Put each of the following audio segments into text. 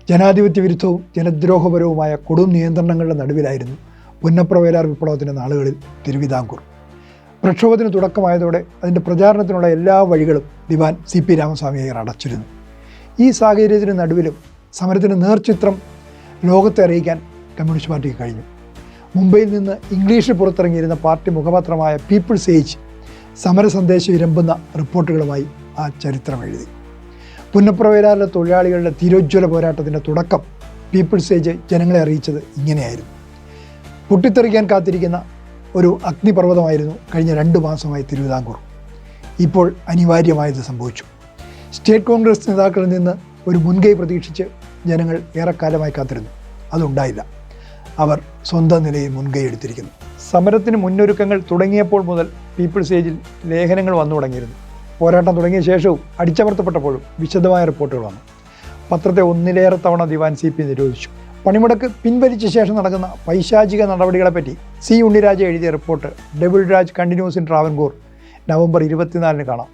ജനാധിപത്യ വിരുദ്ധവും ജനദ്രോഹപരവുമായ കൊടും നിയന്ത്രണങ്ങളുടെ നടുവിലായിരുന്നു പുന്നപ്ര വയലാർ വിപ്ലവത്തിൻ്റെ നാളുകളിൽ തിരുവിതാംകൂർ. പ്രക്ഷോഭത്തിന് തുടക്കമായതോടെ അതിൻ്റെ പ്രചാരണത്തിനുള്ള എല്ലാ വഴികളും ദിവാൻ CP രാമസ്വാമി അയ്യർ അടച്ചിരുന്നു. ഈ സാഹചര്യത്തിന് നടുവിലും സമരത്തിൻ്റെ നേർചിത്രം ലോകത്തെ അറിയിക്കാൻ കമ്മ്യൂണിസ്റ്റ് പാർട്ടിക്ക് കഴിഞ്ഞു. മുംബൈയിൽ നിന്ന് ഇംഗ്ലീഷിൽ പുറത്തിറങ്ങിയിരുന്ന പാർട്ടി മുഖപത്രമായ പീപ്പിൾസ് ഏജ് സമരസന്ദേശം ഇരമ്പുന്ന റിപ്പോർട്ടുകളുമായി ആ ചരിത്രം എഴുതി. പുന്നപ്ര വയലാറിലെ തൊഴിലാളികളുടെ തീരോജ്വല പോരാട്ടത്തിൻ്റെ തുടക്കം പീപ്പിൾസ് ഏജ് ജനങ്ങളെ അറിയിച്ചത് ഇങ്ങനെയായിരുന്നു. പൊട്ടിത്തെറിക്കാൻ കാത്തിരിക്കുന്ന ഒരു അഗ്നിപർവ്വതമായിരുന്നു കഴിഞ്ഞ 2 മാസമായി തിരുവിതാംകൂർ. ഇപ്പോൾ അനിവാര്യമായത് സംഭവിച്ചു. സ്റ്റേറ്റ് കോൺഗ്രസ് നേതാക്കളിൽ നിന്ന് ഒരു മുൻകൈ പ്രതീക്ഷിച്ച് ജനങ്ങൾ ഏറെക്കാലമായി കാത്തിരുന്നു. അതുണ്ടായില്ല. അവർ സ്വന്തം നിലയിൽ മുൻകൈ എടുത്തിരിക്കുന്നു. സമരത്തിന് മുന്നൊരുക്കങ്ങൾ തുടങ്ങിയപ്പോൾ മുതൽ പീപ്പിൾസ് ഏജിൽ ലേഖനങ്ങൾ വന്നു തുടങ്ങിയിരുന്നു. പോരാട്ടം തുടങ്ങിയ ശേഷവും അടിച്ചമർത്തപ്പെട്ടപ്പോഴും വിശദമായ റിപ്പോർട്ടുകൾ വന്നു. പത്രത്തെ ഒന്നിലേറെ തവണ ദിവാൻ CP നിരോധിച്ചു. പണിമുടക്ക് പിൻവലിച്ച ശേഷം നടക്കുന്ന പൈശാചിക നടപടികളെപ്പറ്റി C. ഉണ്ണിരാജ എഴുതിയ report devil Raj continuous in Travancore November 24 കാണാം.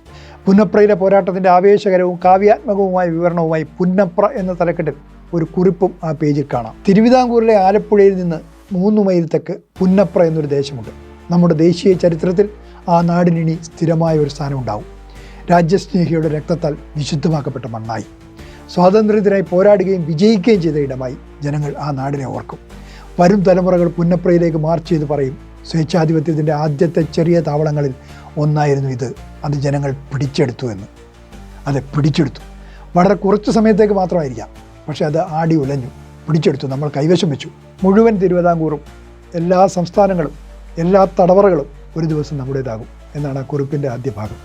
പുന്നപ്രയിലെ പോരാട്ടത്തിൻ്റെ ആവേശകരവും കാവ്യാത്മകവുമായ വിവരണവുമായി പുന്നപ്ര എന്ന തലക്കെട്ടിൽ ഒരു കുറിപ്പും ആ പേജിൽ കാണാം. തിരുവിതാംകൂറിലെ ആലപ്പുഴയിൽ നിന്ന് 3 മൈൽ തെക്ക് പുന്നപ്ര എന്നൊരു ദേശമുണ്ട്. നമ്മുടെ ദേശീയ ചരിത്രത്തിൽ ആ നാടിനി സ്ഥിരമായ ഒരു സ്ഥാനമുണ്ടാവും. രാജ്യസ്നേഹിയുടെ രക്തത്താൽ വിശുദ്ധമാക്കപ്പെട്ട മണ്ണായി, സ്വാതന്ത്ര്യത്തിനായി പോരാടുകയും വിജയിക്കുകയും ചെയ്ത ഇടമായി ജനങ്ങൾ ആ നാടിനെ ഓർക്കും. വരും തലമുറകൾ പുന്നപ്രയിലേക്ക് മാർച്ച് ചെയ്ത് പറയും, സ്വേച്ഛാധിപത്യത്തിൻ്റെ ആദ്യത്തെ ചെറിയ താവളങ്ങളിൽ ഒന്നായിരുന്നു ഇത്, അത് ജനങ്ങൾ പിടിച്ചെടുത്തു എന്ന്. അതെ, പിടിച്ചെടുത്തു. വളരെ കുറച്ച് സമയത്തേക്ക് മാത്രമായിരിക്കാം, പക്ഷേ അത് ആടി ഉലഞ്ഞു, പിടിച്ചെടുത്തു, നമ്മൾ കൈവശം വെച്ചു. മുഴുവൻ തിരുവിതാംകൂറും, എല്ലാ സംസ്ഥാനങ്ങളും, എല്ലാ തടവറകളും ഒരു ദിവസം നമ്മുടേതാകും എന്നാണ് ആ കുറിപ്പിൻ്റെ ആദ്യ ഭാഗം.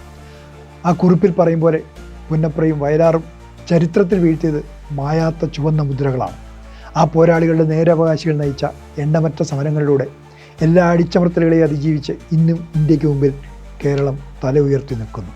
ആ കുറിപ്പിൽ പറയും പോലെ പുന്നപ്രയും വയലാറും ചരിത്രത്തിൽ വീഴ്ത്തിയത് മായാത്ത ചുവന്ന മുദ്രകളാണ്. ആ പോരാളികളുടെ നേരവകാശികൾ നയിച്ച എണ്ണമറ്റ സമരങ്ങളിലൂടെ എല്ലാ അടിച്ചമർത്തലുകളെയും അതിജീവിച്ച് ഇന്നും ഇന്ത്യക്ക് മുമ്പിൽ കേരളം തല ഉയർത്തി നിൽക്കുന്നു.